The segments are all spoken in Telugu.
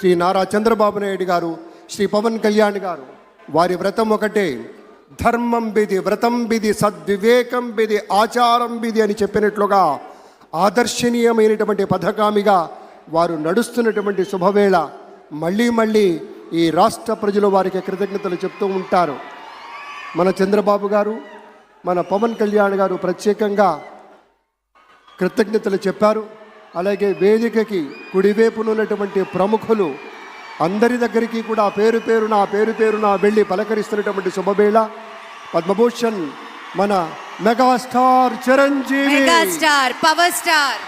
శ్రీ నారా చంద్రబాబు నాయుడు గారు, శ్రీ పవన్ కళ్యాణ్ గారు, వారి వ్రతం ఒకటే, ధర్మం బిది, వ్రతం బిది, సద్వివేకం బిది, ఆచారం బిది అని చెప్పినట్లుగా ఆదర్శనీయమైనటువంటి పథకామిగా వారు నడుస్తున్నటువంటి శుభవేళ మళ్ళీ మళ్ళీ ఈ రాష్ట్ర ప్రజలు వారికి కృతజ్ఞతలు చెప్తూ ఉంటారు. మన చంద్రబాబు గారు, మన పవన్ కళ్యాణ్ గారు ప్రత్యేకంగా కృతజ్ఞతలు చెప్పారు. అలాగే వేదికకి కుడివైపునున్నటువంటి ప్రముఖులు అందరి దగ్గరికి కూడా పేరు పేరున వెళ్ళి పలకరిస్తున్నటువంటి శుభవేళ. పద్మభూషణ్ మన megastar Chiranjeevi, megastar power star,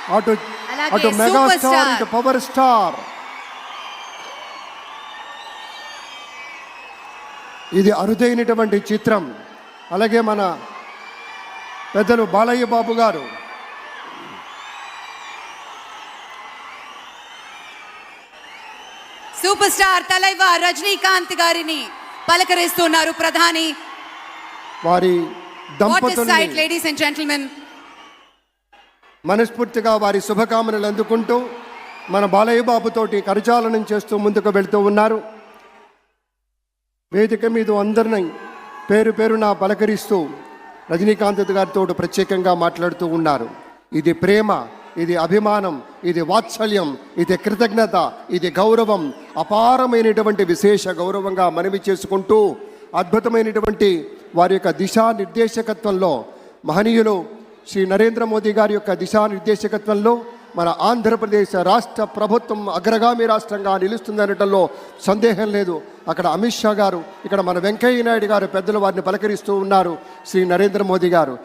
అటు మెగాస్టార్ ఇటు పవర్ స్టార్. ఇది అరుదైనటువంటి చిత్రం. అలాగే మన పెద్దలు బాలయ్య బాబు గారు, సూపర్ స్టార్ తలైవ రజనీకాంత్ గారిని పలకరిస్తున్నారు ప్రధాని. వారి దంపతుల్ని లేడీస్ అండ్ జెంటిల్మెన్ మనస్ఫూర్తిగా వారి శుభకామనలు అందుకుంటూ మన బాలయ్య బాబుతోటి కరచాలనం చేస్తూ ముందుకు వెళ్తూ ఉన్నారు. వేదిక మీద అందరినీ పేరున పలకరిస్తూ రజనీకాంత్ గారితో ప్రత్యేకంగా మాట్లాడుతూ ఉన్నారు. ఇది ప్రేమ, ఇది అభిమానం, ఇది వాత్సల్యం, ఇది కృతజ్ఞత, ఇది గౌరవం, అపారమైనటువంటి విశేష గౌరవంగా మనవి చేసుకుంటూ అద్భుతమైనటువంటి వారి యొక్క దిశానిర్దేశకత్వంలో, మహనీయులు శ్రీ నరేంద్ర మోదీ గారి యొక్క దిశానిర్దేశకత్వంలో మన ఆంధ్రప్రదేశ్ రాష్ట్ర ప్రభుత్వం అగ్రగామి రాష్ట్రంగా నిలుస్తుందనటంలో సందేహం లేదు. అక్కడ అమిత్ షా గారు, ఇక్కడ మన వెంకయ్య నాయుడు గారు పెద్దలు వారిని పలకరిస్తూ ఉన్నారు. శ్రీ నరేంద్ర మోదీ గారు